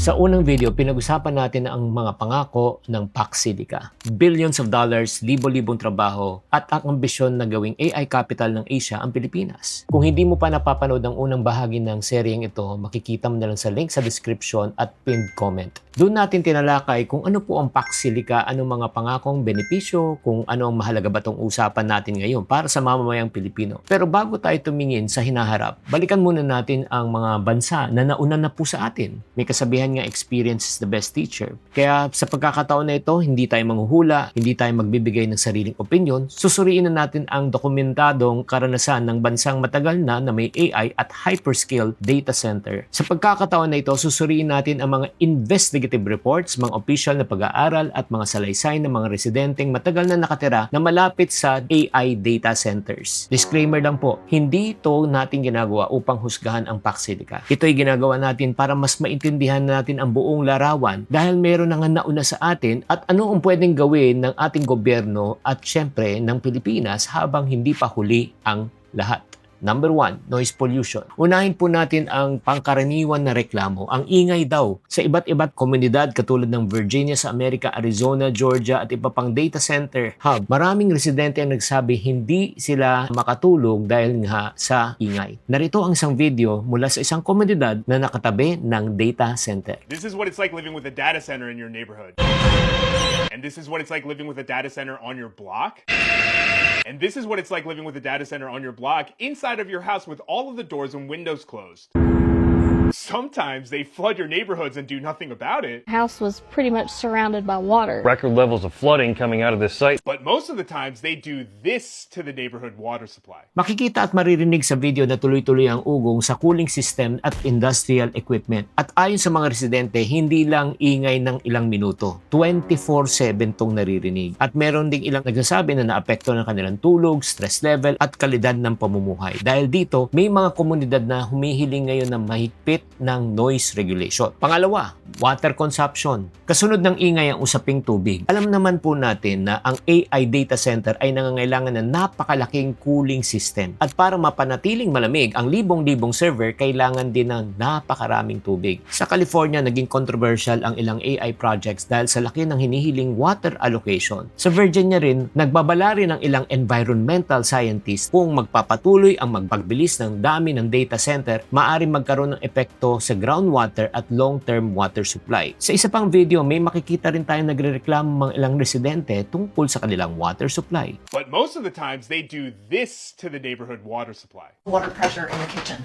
Sa unang video, pinag-usapan natin ang mga pangako ng Pax Silica. Billions of dollars, libo-libong trabaho, at ang ambisyon na gawing AI capital ng Asia ang Pilipinas. Kung hindi mo pa napapanood ang unang bahagi ng seryeng ito, makikita mo na lang sa link sa description at pinned comment. Doon natin tinalakay kung ano po ang Pax Silica, anong mga pangakong benepisyo, kung ano ang mahalaga ba itong usapan natin ngayon para sa mamamayang Pilipino. Pero bago tayo tumingin sa hinaharap, balikan muna natin ang mga bansa na nauna na po sa atin. May kasabihan nga, experience is the best teacher. Kaya sa pagkakataon na ito, hindi tayo manghuhula, hindi tayo magbibigay ng sariling opinion. Susuriin na natin ang dokumentadong karanasan ng bansang matagal na may AI at hyperscale data center. Sa pagkakataon na ito, susuriin natin ang mga investigative reports, mga official na pag-aaral at mga salaysay ng mga residenteng matagal na nakatira na malapit sa AI data centers. Disclaimer lang po, hindi ito natin ginagawa upang husgahan ang Pax Silica. Ito ay ginagawa natin para mas maintindihan natin ang buong larawan dahil meron na nga nauna sa atin at ano ang pwedeng gawin ng ating gobyerno at syempre ng Pilipinas habang hindi pa huli ang lahat. Number 1, noise pollution. Unahin po natin ang pangkaraniwan na reklamo. Ang ingay daw sa iba't iba't komunidad katulad ng Virginia sa Amerika, Arizona, Georgia at iba pang data center hub. Maraming residente ang nagsabi hindi sila makatulog dahil nga sa ingay. Narito ang isang video mula sa isang komunidad na nakatabi ng data center. This is what it's like living with a data center in your neighborhood. And this is what it's like living with a data center on your block. And this is what it's like living with a data center on your block inside of your house with all of the doors and windows closed. Sometimes they flood your neighborhoods and do nothing about it. House was pretty much surrounded by water. Record levels of flooding coming out of this site. But most of the times they do this to the neighborhood water supply. Makikita at maririnig sa video na tuloy-tuloy ang ugong sa cooling system at industrial equipment. At ayon sa mga residente, hindi lang ingay ng ilang minuto. 24/7 tong naririnig. At meron ding ilang nagsasabi na naapekto ng kanilang tulog, stress level at kalidad ng pamumuhay. Dahil dito, may mga komunidad na humihiling ngayon ng mahigpit ng noise regulation. Pangalawa, water consumption. Kasunod ng ingay ang usaping tubig. Alam naman po natin na ang AI data center ay nangangailangan ng napakalaking cooling system. At para mapanatiling malamig ang libong-libong server, kailangan din ng napakaraming tubig. Sa California, naging controversial ang ilang AI projects dahil sa laki ng hinihiling water allocation. Sa Virginia rin, nagbabala rin ang ilang environmental scientists kung magpapatuloy ang magpagbilis ng dami ng data center, maaaring magkaroon ng epekto sa groundwater at long-term water supply. Sa isa pang video, may makikita rin tayong nagrereklamo mga ilang residente tungkol sa kanilang water supply. But most of the times they do this to the neighborhood water supply. Water pressure in the kitchen.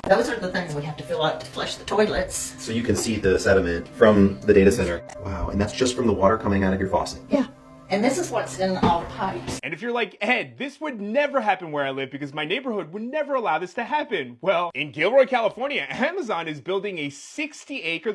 Those are the things we have to fill up to flush the toilets. So you can see the sediment from the data center. Wow, and that's just from the water coming out of your faucet. Yeah. And this is what's in all the pipes. And if you're like, Ed, this would never happen where I live because my neighborhood would never allow this to happen. Well, in Gilroy, California, Amazon is building a 60-acre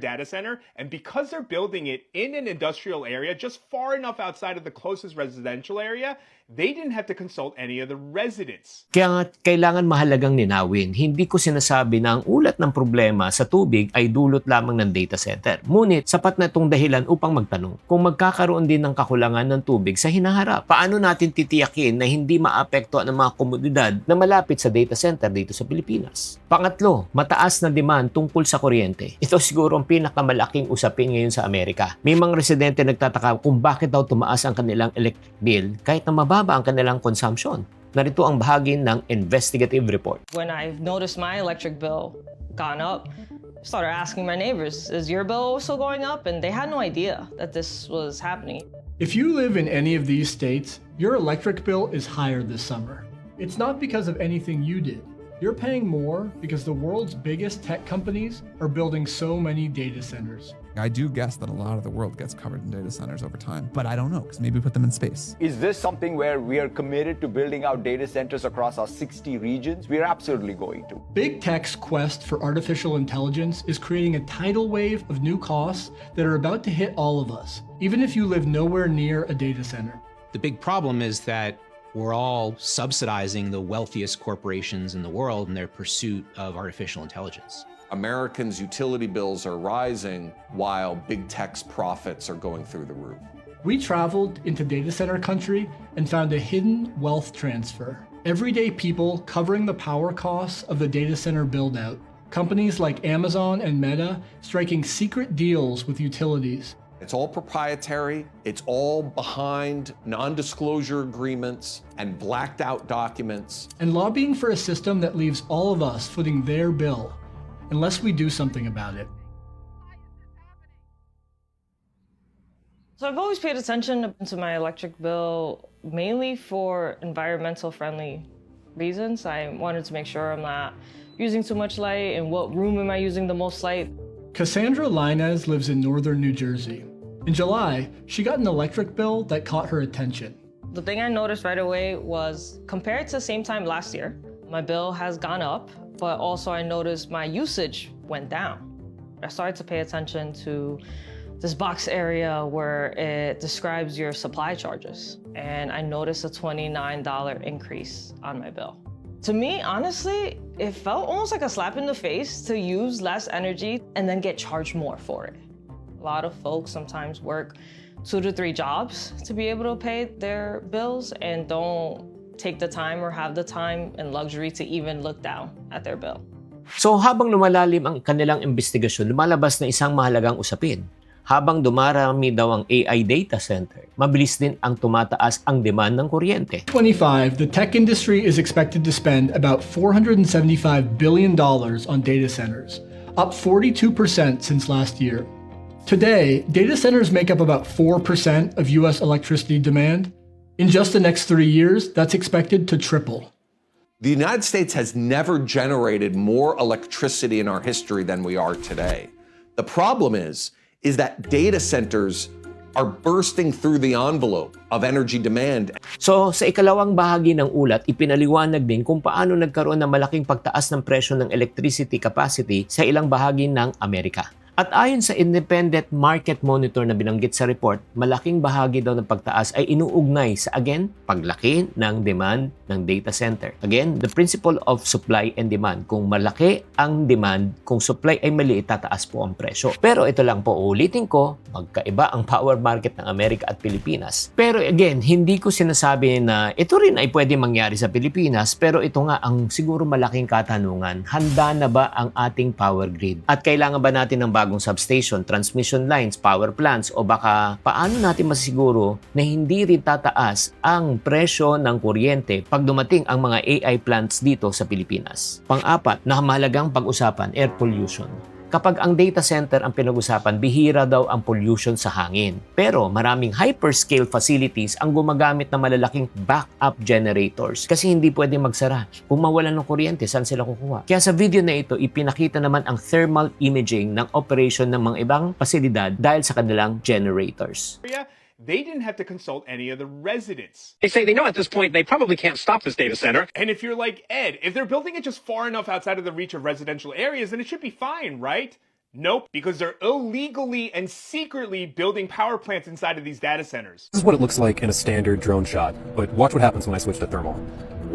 data center. And because they're building it in an industrial area, just far enough outside of the closest residential area, they didn't have to consult any of the residents. Kaya nga, kailangan mahalagang ninawin. Hindi ko sinasabi na ang ulat ng problema sa tubig ay dulot lamang ng data center. Ngunit, sapat na itong dahilan upang magtanong kung magkakaroon din ng kakulangan ng tubig sa hinaharap. Paano natin titiyakin na hindi maapektuhan ang mga komunidad na malapit sa data center dito sa Pilipinas? Pangatlo, mataas na demand tungkol sa kuryente. Ito siguro ang pinakamalaking usapin ngayon sa Amerika. May mga residente nagtataka kung bakit daw tumaas ang kanilang electric bill kahit na mababa ang kanilang consumption. Narito ang bahagi ng investigative report. When I've noticed my electric bill gone up, I started asking my neighbors, is your bill also going up? And they had no idea that this was happening. If you live in any of these states, your electric bill is higher this summer. It's not because of anything you did. You're paying more because the world's biggest tech companies are building so many data centers. I do guess that a lot of the world gets covered in data centers over time, but I don't know, because maybe we put them in space. Is this something where we are committed to building out data centers across our 60 regions? We are absolutely going to. Big tech's quest for artificial intelligence is creating a tidal wave of new costs that are about to hit all of us, even if you live nowhere near a data center. The big problem is that we're all subsidizing the wealthiest corporations in the world in their pursuit of artificial intelligence. Americans' utility bills are rising while big tech's profits are going through the roof. We traveled into data center country and found a hidden wealth transfer. Everyday people covering the power costs of the data center build-out. Companies like Amazon and Meta striking secret deals with utilities. It's all proprietary. It's all behind non-disclosure agreements and blacked out documents. And lobbying for a system that leaves all of us footing their bill, unless we do something about it. So I've always paid attention to my electric bill mainly for environmental friendly reasons. I wanted to make sure I'm not using too much light, and what room am I using the most light. Cassandra Linez lives in northern New Jersey. In July, she got an electric bill that caught her attention. The thing I noticed right away was, compared to the same time last year, my bill has gone up, but also I noticed my usage went down. I started to pay attention to this box area where it describes your supply charges, and I noticed a $29 increase on my bill. To me, honestly, it felt almost like a slap in the face to use less energy and then get charged more for it. A lot of folks sometimes work 2 to 3 jobs to be able to pay their bills and don't take the time or have the time and luxury to even look down at their bill. So habang lumalalim ang kanilang investigasyon, lumalabas na isang mahalagang usapin. Habang dumarami daw ang AI data center, mabilis din ang tumataas ang demand ng kuryente. 2025, the tech industry is expected to spend about $475 billion on data centers, up 42% since last year. Today, data centers make up about 4% of US electricity demand. In just the next 3 years, that's expected to triple. The United States has never generated more electricity in our history than we are today. The problem is that data centers are bursting through the envelope of energy demand. So, sa ikalawang bahagi ng ulat, ipinaliwanag din kung paano nagkaroon ng malaking pagtaas ng presyo ng electricity capacity sa ilang bahagi ng Amerika. At ayon sa Independent Market Monitor na binanggit sa report, malaking bahagi daw ng pagtaas ay inuugnay sa, again, paglaki ng demand ng data center. Again, the principle of supply and demand. Kung malaki ang demand, kung supply ay maliit, tataas po ang presyo. Pero ito lang po, ulitin ko, magkaiba ang power market ng Amerika at Pilipinas. Pero again, hindi ko sinasabi na ito rin ay pwede mangyari sa Pilipinas, pero ito nga ang siguro malaking katanungan. Handa na ba ang ating power grid? At kailangan ba natin ng bagong substation, transmission lines, power plants, o baka paano natin masiguro na hindi rin tataas ang presyo ng kuryente pag dumating ang mga AI plants dito sa Pilipinas? Pang-apat na mahalagang pag-usapan, air pollution. Kapag ang data center ang pinag-usapan, bihira daw ang pollution sa hangin. Pero maraming hyperscale facilities ang gumagamit ng malalaking backup generators kasi hindi pwede magsara. Kung mawalan ng kuryente, saan sila kukuha? Kaya sa video na ito, ipinakita naman ang thermal imaging ng operation ng mga ibang pasilidad dahil sa kanilang generators. They didn't have to consult any of the residents. They say they know at this point they probably can't stop this data center. And if you're like Ed, if they're building it just far enough outside of the reach of residential areas, then it should be fine, right? Nope, because they're illegally and secretly building power plants inside of these data centers. This is what it looks like in a standard drone shot, but watch what happens when I switch to thermal.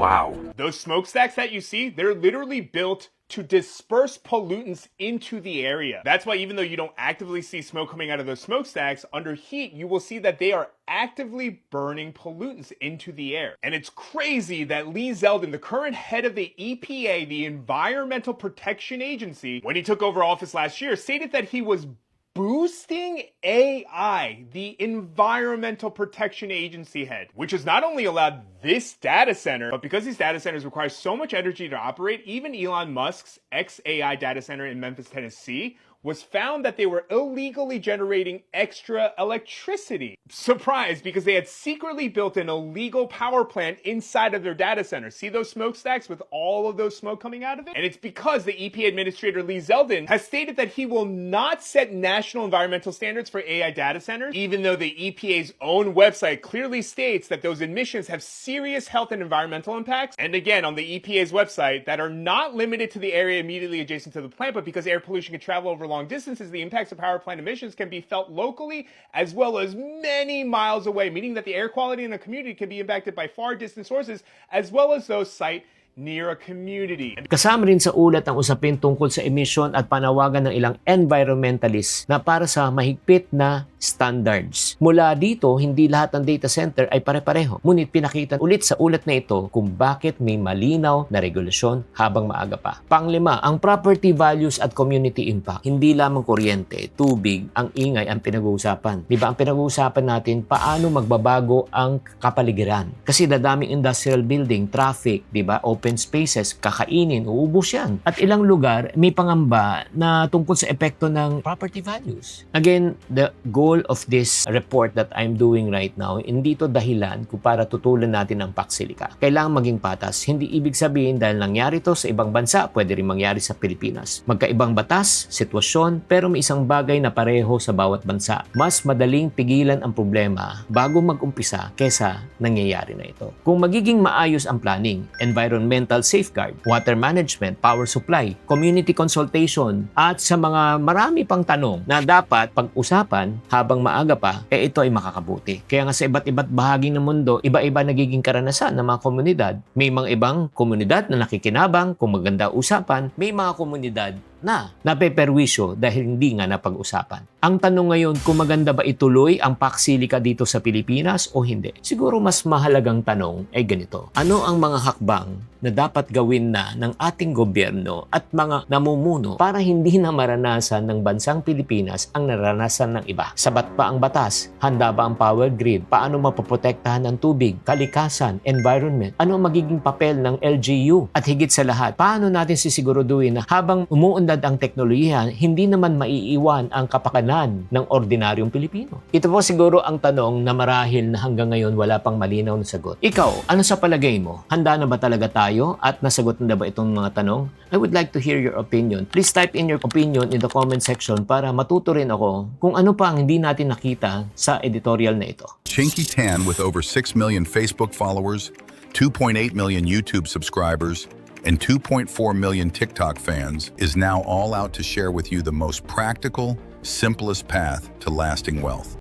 Wow. Those smokestacks that you see, they're literally built to disperse pollutants into the area. That's why even though you don't actively see smoke coming out of those smokestacks, under heat, you will see that they are actively burning pollutants into the air. And it's crazy that Lee Zeldin, the current head of the EPA, the Environmental Protection Agency, when he took over office last year, stated that he was boosting AI, the Environmental Protection Agency head, which has not only allowed this data center, but because these data centers require so much energy to operate, even Elon Musk's ex-AI data center in Memphis, Tennessee, was found that they were illegally generating extra electricity. Surprise, because they had secretly built an illegal power plant inside of their data center. See those smokestacks with all of those smoke coming out of it? And it's because the EPA Administrator Lee Zeldin has stated that he will not set national environmental standards for AI data centers, even though the EPA's own website clearly states that those emissions have serious health and environmental impacts. And again, on the EPA's website, that are not limited to the area immediately adjacent to the plant, but because air pollution can travel over long distances, the impacts of power plant emissions can be felt locally as well as many miles away, meaning that the air quality in a community can be impacted by far distant sources as well as those site near a community. Kasama rin sa ulat ang usapin tungkol sa emission at panawagan ng ilang environmentalists na para sa mahigpit na standards. Mula dito, hindi lahat ng data center ay pare-pareho. Ngunit pinakita ulit sa ulat na ito kung bakit may malinaw na regulasyon habang maaga pa. Panglima, ang property values at community impact. Hindi lamang kuryente, tubig, ang ingay ang pinag-uusapan. Di ba ang pinag-uusapan natin paano magbabago ang kapaligiran? Kasi dadaming industrial building, traffic, di ba, open spaces, kakainin, uubos yan. At ilang lugar may pangamba na tungkol sa epekto ng property values. Again, the goal of this report that I'm doing right now, hindi ito dahilan kung para tutulan natin ang Pax Silica. Kailangan maging patas. Hindi ibig sabihin dahil nangyari to sa ibang bansa, pwede rin mangyari sa Pilipinas. Magkaibang batas, sitwasyon, pero may isang bagay na pareho sa bawat bansa. Mas madaling pigilan ang problema bago mag-umpisa kesa nangyayari na ito. Kung magiging maayos ang planning, environmental safeguard, water management, power supply, community consultation, at sa mga marami pang tanong na dapat pag-usapan habang maaga pa, ito ay makakabuti. Kaya nga sa iba't bahagi ng mundo, iba-iba nagiging karanasan ng mga komunidad. May mga ibang komunidad na nakikinabang kung maganda usapan, may mga komunidad na napeperwisyo dahil hindi nga napag-usapan. Ang tanong ngayon kung maganda ba ituloy ang Pax Silica dito sa Pilipinas o hindi. Siguro mas mahalagang tanong ay ganito. Ano ang mga hakbang na dapat gawin na ng ating gobyerno at mga namumuno para hindi na maranasan ng bansang Pilipinas ang naranasan ng iba? Sabat pa ang batas? Handa ba ang power grid? Paano mapoprotektahan ang tubig, kalikasan, environment? Ano ang magiging papel ng LGU? At higit sa lahat, paano natin sisiguraduhin na habang umuunlad ang teknolohiya, hindi naman maiiwan ang kapakanan ng ordinaryong Pilipino? Ito po siguro ang tanong na marahil na hanggang ngayon wala pang malinaw na sagot. Ikaw, ano sa palagay mo? Handa na ba talaga tayo at nasagot na ba itong mga tanong? I would like to hear your opinion. Please type in your opinion in the comment section para matuto rin ako kung ano pa ang hindi natin nakita sa editorial na ito. Chinky Tan, with over 6 million Facebook followers, 2.8 million YouTube subscribers, and 2.4 million TikTok fans, is now all out to share with you the most practical, simplest path to lasting wealth.